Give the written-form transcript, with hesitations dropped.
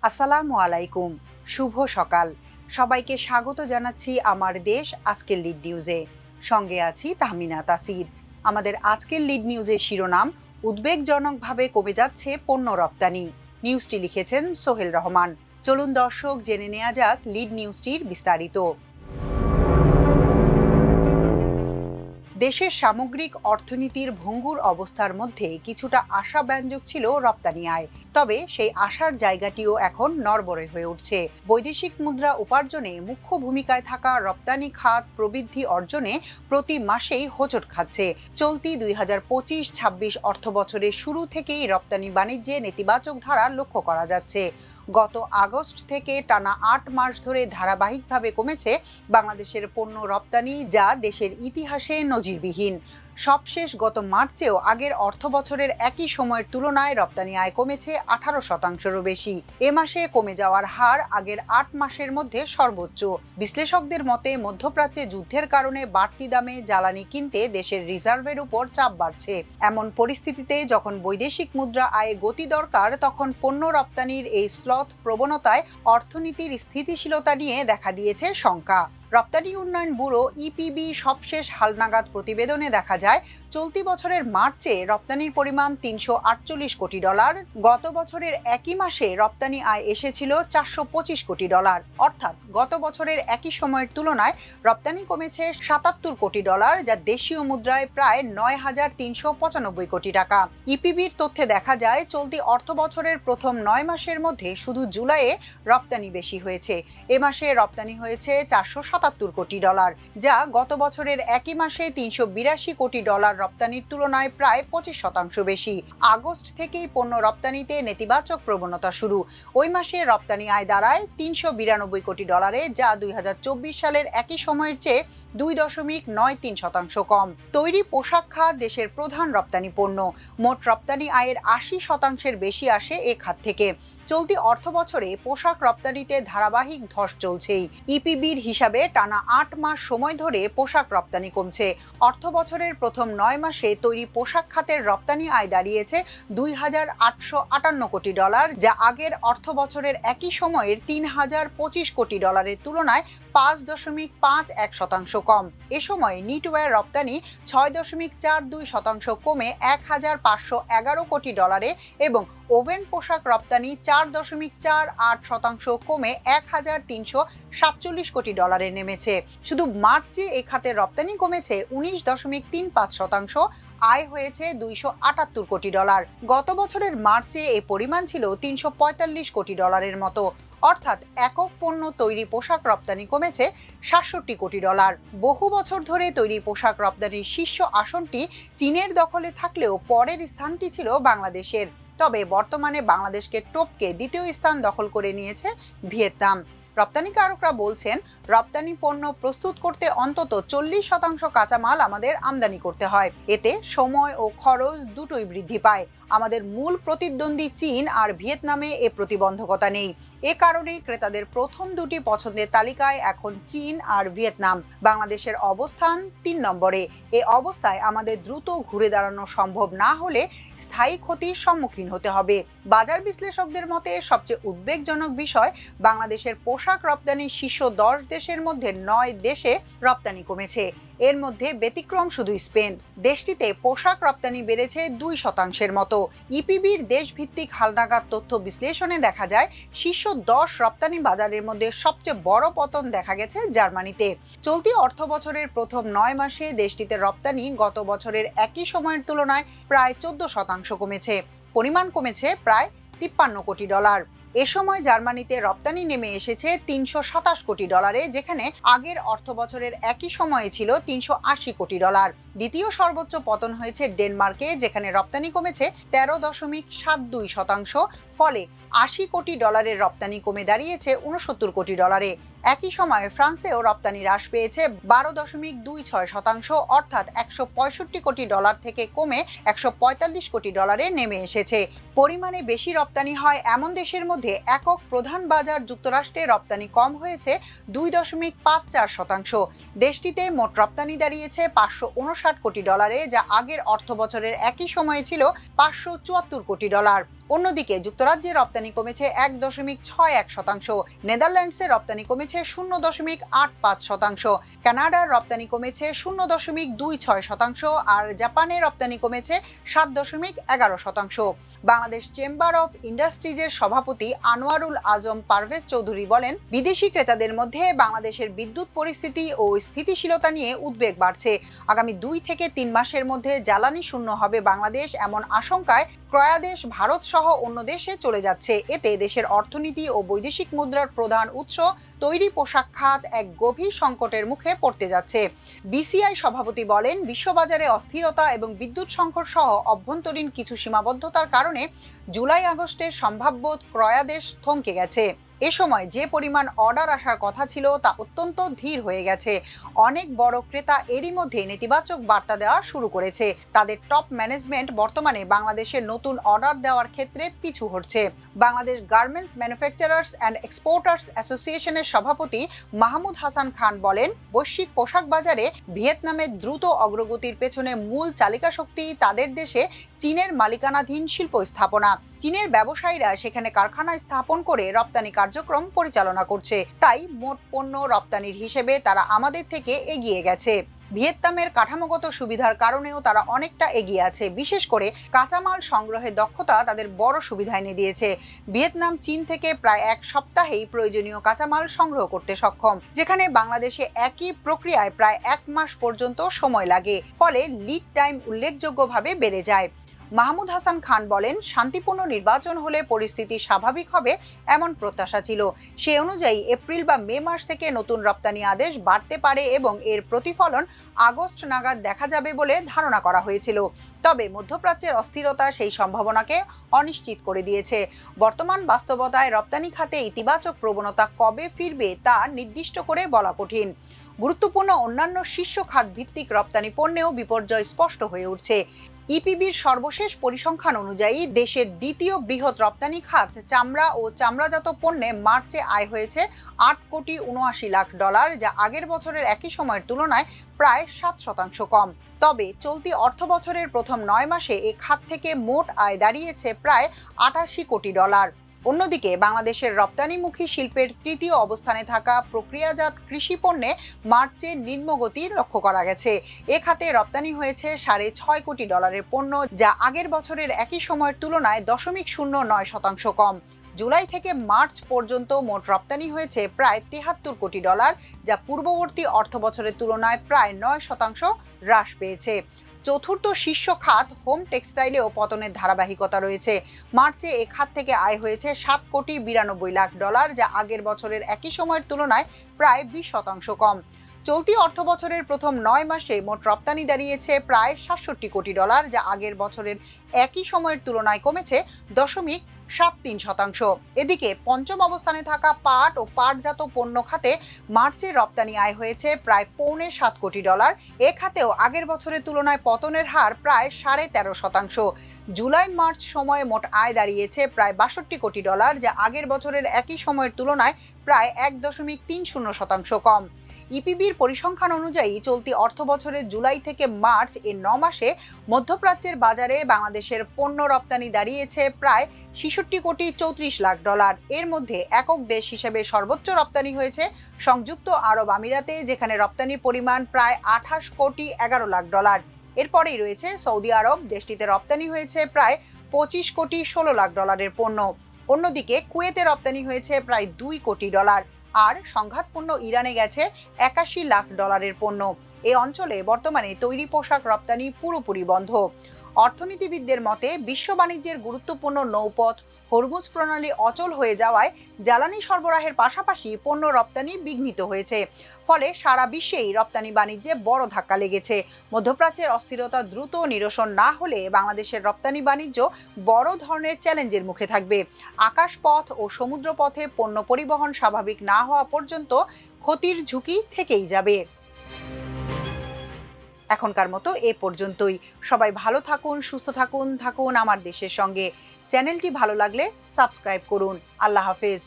আসসালামু আলাইকুম, শুভ সকাল। সবাইকে স্বাগত জানাচ্ছি আমার দেশ আজকের লিড নিউজে। সঙ্গে আছি তাহমিনা তাসির। আমাদের আজকের লিড নিউজের শিরোনাম, উদ্বেগজনকভাবে কমে যাচ্ছে পণ্য রপ্তানি। নিউজটি লিখেছেন সোহেল রহমান। চলুন দর্শক জেনে নেওয়া যাক লিড নিউজটির বিস্তারিত। দেশের সামগ্রিক অর্থনীতির ভঙ্গুর অবস্থার মধ্যে কিছুটা আশাব্যঞ্জক ছিল রপ্তানি আয়, তবে সেই আশার জায়গাটিও এখন নড়বড়ে হয়ে উঠছে। বৈদেশিক মুদ্রা উপার্জনে মুখ্য ভূমিকায় থাকা রপ্তানি খাত প্রবৃদ্ধি অর্জনে প্রতি মাসেই হোঁচট খাচ্ছে। চলতি 2025-26 অর্থ বছরের শুরু থেকেই রপ্তানি বাণিজ্যে নেতিবাচক ধারা লক্ষ্য করা যাচ্ছে। গত আগস্ট থেকে টানা 8 মাস ধরে ধারাবাহিকভাবে কমেছে বাংলাদেশের পণ্য রপ্তানি, যা দেশের ইতিহাসে নজিরবিহীন। সবশেষ গত মার্চেও আগের অর্থ বছরের একই সময়ের তুলনায় রপ্তানি আয় কমেছে 18%-রও বেশি। এ মাসে কমে যাওয়ার হার আগের 8 মাসের মধ্যে সর্বোচ্চ। বিশ্লেষকদের মতে মধ্যপ্রাচ্যে যুদ্ধের কারণে বাড়তি দামে জ্বালানি কিনতে দেশের রিজার্ভের উপর চাপ বাড়ছে। এমন পরিস্থিতিতে যখন বৈদেশিক মুদ্রা আয়ে গতি দরকার, তখন পণ্য রপ্তানির এই স্লথ প্রবণতায় অর্থনীতির স্থিতিশীলতা নিয়ে দেখা দিয়েছে শঙ্কা। রপ্তানি উন্নয়ন ব্যুরো ইপিবি সবশেষ হালনাগাদ প্রতিবেদনে দেখা যায়, চলতি বছরের মার্চে রপ্তানির পরিমাণ $348 কোটি। গত বছরের একই মাসে রপ্তানি আয় এসেছিল $425 কোটি। অর্থাৎ গত বছরের একই সময়ের তুলনায় রপ্তানি কমেছে $77 কোটি, যা দেশীয় মুদ্রায় প্রায় 9,395 কোটি টাকা। ইপিবির তথ্যে দেখা যায়, চলতি অর্থ বছরের প্রথম 9 মাসের মধ্যে শুধু জুলাইয়ে রপ্তানি বেশি হয়েছে। এ মাসে রপ্তানি হয়েছে $477 কোটি, যা গত বছরের একই মাসে $382 কোটি রপ্তানির তুলনায় প্রায় 25% বেশি। আগস্ট থেকেই পণ্য রপ্তানিতে নেতিবাচক প্রবণতা শুরু। ওই মাসে রপ্তানি আয় দাঁড়ায় $392 কোটি, যা 2024 সালের একই সময়ের চেয়ে 2.93% কম। তৈরি পোশাক খাত দেশের প্রধান রপ্তানি পণ্য। মোট রপ্তানি আয়ের 80%-এর বেশি আসে এ খাত থেকে। চলতি অর্থ বছরে পোশাক রপ্তানিতে ধারাবাহিক ধস চলছেই। ইপিবির হিসাবে টানা 8 মাস সময় ধরে পোশাক রপ্তানি কমছে। অর্থ বছরের প্রথম 9 মাসে তৈরি পোশাক খাতের রপ্তানি আয় দাঁড়িয়েছে $2,858 কোটি, যা আগের অর্থ বছরের একই সময়ের $3,025 কোটি তুলনায় 5.51% কম। এ সময় নিটওয়্যার রপ্তানি 6.42% কমে $1,511 কোটি এবং ওভেন পোশাক রপ্তানি 4.48% কমে $1,347 কোটি নেমেছে। শুধু মার্চে এ খাতের রপ্তানি কমেছে 19.35%, আয় হয়েছে $278 কোটি। গত বছরের মার্চে এই পরিমাণ ছিল $345 কোটি মতো। অর্থাৎ একক পণ্য তৈরি পোশাক রপ্তানি কমেছে $67 কোটি। বহু বছর ধরে তৈরি পোশাক রপ্তানির শীর্ষ আসনটি চীনের দখলে থাকলেও পরের স্থানটি ছিল বাংলাদেশের। তবে বর্তমানে বাংলাদেশকে টপকে দ্বিতীয় স্থান দখল করে নিয়েছে ভিয়েতনাম। রপ্তানিকারকরা বলছেন, রপ্তানি পণ্য প্রস্তুত করতে অন্তত 40% কাঁচামাল আমাদের আমদানি করতে হয়। এতে সময় ও খরচ দুটোই বৃদ্ধি পায়। আমাদের মূল প্রতিদ্বন্দ্বী চীন আর ভিয়েতনামে এ প্রতিবন্ধকতা নেই। এ কারণেই ক্রেতাদের প্রথম দুটি পছন্দের তালিকায় এখন চীন আর ভিয়েতনাম। বাংলাদেশের অবস্থান 3 নম্বরে। এ অবস্থায় আমাদের দ্রুত ঘুরে দাঁড়ানো সম্ভব না হলে স্থায়ী ক্ষতির সম্মুখীন হতে হবে। বাজার বিশ্লেষকদের মতে সবচেয়ে উদ্বেগজনক বিষয়, বাংলাদেশের পোশাক রপ্তানির শীর্ষ 10 দেশের মধ্যে 9 দেশে রপ্তানি কমেছে। এর মধ্যে ব্যতিক্রম শুধু স্পেন। দেশটিতে পোশাক রপ্তানি বেড়েছে 2% মতো। ইপিবির দেশভিত্তিক হালনাগাদ তথ্য বিশ্লেষণে দেখা যায়, শীর্ষ 10 রপ্তানি বাজারের মধ্যে সবচেয়ে বড় পতন দেখা গেছে জার্মানিতে। চলতি অর্থ বছরের প্রথম 9 মাসে দেশটিতে রপ্তানি গত বছরের একই সময়ের তুলনায় প্রায় 14% কমেছে। পরিমাণ কমেছে প্রায় $53 কোটি। এ সময় জার্মানিতে রপ্তানি নেমে এসেছে $327 কোটি, যেখানে আগের অর্থ বছরের একই সময়ে ছিল $380 কোটি। দ্বিতীয় সর্বোচ্চ পতন হয়েছে ডেনমার্কে, যেখানে রপ্তানি কমেছে 13.72%। ফলে $80 কোটি রপ্তানি কমে দাঁড়িয়েছে $69 কোটি। একই সময়ে ফ্রান্সেও রপ্তানি হ্রাস পেয়েছে 12.26%, অর্থাৎ $165 কোটি থেকে কমে $145 কোটি নেমে এসেছে। পরিমাণে বেশি রপ্তানি হয় এমন দেশের মধ্যে একক প্রধান বাজার যুক্তরাষ্ট্রে রপ্তানি কম হয়েছে 2.54%। দেশটিতে মোট রপ্তানি দাঁড়িয়েছে $559 কোটি, যা আগের অর্থ বছরের একই সময়ে ছিল $574 কোটি। অন্যদিকে যুক্তরাজ্যে রপ্তানি কমেছে 1.61%, নেদারল্যান্ডসে রপ্তানি কমেছে 0.85%, কানাডার রপ্তানি কমেছে 0.26%, আর জাপানে রপ্তানি কমেছে 7.11%। বাংলাদেশ চেম্বার অফ ইন্ডাস্ট্রিজের সভাপতি আনোয়ারুল আজম পারভেজ চৌধুরী বলেন, বিদেশি ক্রেতাদের মধ্যে বাংলাদেশের বিদ্যুৎ পরিস্থিতি ও স্থিতিশীলতা নিয়ে উদ্বেগ বাড়ছে। আগামী 2 থেকে 3 মাসের মধ্যে জ্বালানি শূন্য হবে বাংলাদেশ এমন আশঙ্কায় ক্রয়াদেশ ভারত সহ অন্য দেশে চলে যাচ্ছে। এতে দেশের অর্থনীতি ও বৈদেশিক মুদ্রার প্রধান উৎস তৈরি পোশাক খাত এক গভীর সংকটের মুখে পড়তে যাচ্ছে। বিসিআই সভাপতি বলেন, বিশ্ববাজারে অস্থিরতা এবং বিদ্যুৎ সংকট সহ অভ্যন্তরীণ কিছু সীমাবদ্ধতার কারণে জুলাই আগস্টের সম্ভাব্য ক্রয়াদেশ থমকে গেছে। এ সময় যে পরিমাণ অর্ডার আসার কথা ছিল তা অত্যন্ত ধীর হয়ে গেছে। অনেক বড় ক্রেতা এরই মধ্যে নেতিবাচক বার্তা দেওয়া শুরু করেছে। তাদের টপ ম্যানেজমেন্ট বর্তমানে বাংলাদেশের নতুন অর্ডার দেওয়ার ক্ষেত্রে পিছু হটছে। Bangladesh garments manufacturers and exporters অ্যাসোসিয়েশনের সভাপতি মাহমুদ হাসান খান বলেন, বৈশ্বিক পোশাক বাজারে ভিয়েতনামের দ্রুত অগ্রগতির পেছনে মূল চালিকা শক্তি তাদের দেশে চীনের মালিকানাধীন শিল্প স্থাপনা। চীনের ব্যবসায়ীরা সেখানে কারখানা স্থাপন করে রপ্তানি কার্যক্রম পরিচালনা করছে, তাই মোট পণ্য রপ্তানির হিসেবে তারা আমাদের থেকে এগিয়ে গেছে। ভিয়েতনামের কাঠামোগত সুবিধার কারণেও তারা অনেকটা এগিয়ে আছে। বিশেষ করে কাঁচামাল সংগ্রহের দক্ষতা তাদের বড় সুবিধা এনে দিয়েছে। ভিয়েতনাম চীন থেকে প্রায় 1 সপ্তাহেই প্রয়োজনীয় কাঁচামাল সংগ্রহ করতে সক্ষম, যেখানে বাংলাদেশে একই প্রক্রিয়ায় প্রায় 1 মাস পর্যন্ত সময় লাগে। ফলে লিড টাইম উল্লেখযোগ্যভাবে বেড়ে যায়। মাহমুদ হাসান খান বলেন, শান্তিপূর্ণ নির্বাচন হলে পরিস্থিতি স্বাভাবিক হবে এমন প্রত্যাশা ছিল। সে অনুযায়ী এপ্রিল বা মে মাস থেকে নতুন রপ্তানি আদেশ বাড়তে পারে এবং এর প্রতিফলন আগস্ট নাগাদ দেখা যাবে বলে ধারণা করা হয়েছিল। তবে মধ্যপ্রাচ্যের অস্থিরতা সেই সম্ভাবনাকে অনিশ্চিত করে দিয়েছে। বর্তমান বাস্তবতায় রপ্তানি খাতে ইতিবাচক প্রবণতা কবে ফিরবে তা নির্দিষ্ট করে বলা কঠিন। গুরুত্বপূর্ণ অন্যান্য শীর্ষ খাত ভিত্তিক রপ্তানি পণ্যেও বিপর্যয় স্পষ্ট হয়ে উঠছে। ইপিবির সর্বশেষ পরিসংখ্যান অনুযায়ী দেশের দ্বিতীয় বৃহৎ রপ্তানি খাত চামড়া ও চামড়াজাত পণ্যে মার্চে আয় হয়েছে $8.79 কোটি, যা আগের বছরের একই সময়ের তুলনায় প্রায় 7% কম। তবে চলতি অর্থবছরের প্রথম 9 মাসে এ খাত থেকে মোট আয় দাঁড়িয়েছে প্রায় $88 কোটি। অন্যদিকে বাংলাদেশের রপ্তানিমুখী শিল্পের তৃতীয় অবস্থানে থাকা প্রক্রিয়াজাত কৃষি পণ্যে মার্চে নিম্নগতি লক্ষ্য করা গেছে। এ খাতে রপ্তানি হয়েছে $6.5 কোটি পণ্য, যা আগের বছরের একই সময়ের তুলনায় 0.09% কম। জুলাই থেকে মার্চ পর্যন্ত মোট রপ্তানি হয়েছে প্রায় $73 কোটি, যা পূর্ববর্তী অর্থবছরের তুলনায় প্রায় 9% হ্রাস পেয়েছে। চতুর্থ শীর্ষ খাত হোম টেক্সটাইলেও পতনের ধারাবাহিকতা রয়েছে। মার্চে এ খাত থেকে আয় হয়েছে $7.92 কোটি, যা আগের বছরের একই সময়ের তুলনায় প্রায় 20% কম। চলতি অর্থবছরের প্রথম 9 মাসে মোট রপ্তানি দাঁড়িয়েছে প্রায় $67 কোটি, যা আগের বছরের একই সময়ের তুলনায় কমেছে 0.73%। এদিকে পঞ্চম অবস্থানে থাকা পাট ও পাটজাত পণ্য খাতে মার্চে রপ্তানি আয় হয়েছে প্রায় $7.25 কোটি। এ খাতেও আগের বছরের তুলনায় পতনের হার প্রায় 13.5%। জুলাই মার্চ সময়ে মোট আয় দাঁড়িয়েছে প্রায় $62 কোটি, যা আগের বছরের একই সময়ের তুলনায় প্রায় 1.30% কম। ইপিবির পরিসংখ্যান অনুযায়ী চলতি অর্থবছরের জুলাই থেকে মার্চ এর 9 মাসে মধ্যপ্রাচ্যের বাজারে বাংলাদেশের পণ্য রপ্তানি দাঁড়িয়েছে প্রায় $66.34 কোটি। এর মধ্যে একক দেশ হিসেবে সর্বোচ্চ রপ্তানি হয়েছে সংযুক্ত আরব আমিরাতে, যেখানে রপ্তানির পরিমাণ প্রায় $28.11 কোটি। এরপরেই রয়েছে সৌদি আরব, দেশটিতে রপ্তানি হয়েছে প্রায় $25.16 কোটি পণ্য। অন্যদিকে কুয়েতে রপ্তানি হয়েছে প্রায় $2 কোটি, আর সংঘাতপূর্ণ ইরানে গেছে $81 লাখ পণ্য। এই অঞ্চলে বর্তমানে তৈরি পোশাক রপ্তানি পুরোপুরি বন্ধ। অর্থনীতিবিদদের মতে বিশ্ব বাণিজ্যের গুরুত্বপূর্ণ নৌপথ হরমুজ প্রণালী অচল হয়ে যাওয়ায় জ্বালানি সরবরাহের পাশাপাশি পণ্য রপ্তানি বিঘ্নিত হয়েছে। ফলে সারা বিশ্বেই রপ্তানি বাণিজ্যে বড় ধাক্কা লেগেছে। মধ্যপ্রাচ্যের অস্থিরতা দ্রুত নিরসন না হলে বাংলাদেশের রপ্তানি বাণিজ্য বড় ধরনের চ্যালেঞ্জের মুখে থাকবে। আকাশপথ ও সমুদ্রপথে পণ্য পরিবহন স্বাভাবিক না হওয়া পর্যন্ত ক্ষতির ঝুঁকি থেকেই যাবে। এখনকার মতো এ পর্যন্তই। সবাই ভালো থাকুন, সুস্থ থাকুন আমার দেশের সঙ্গে। চ্যানেলটি ভালো লাগলে সাবস্ক্রাইব করুন। আল্লাহ হাফেজ।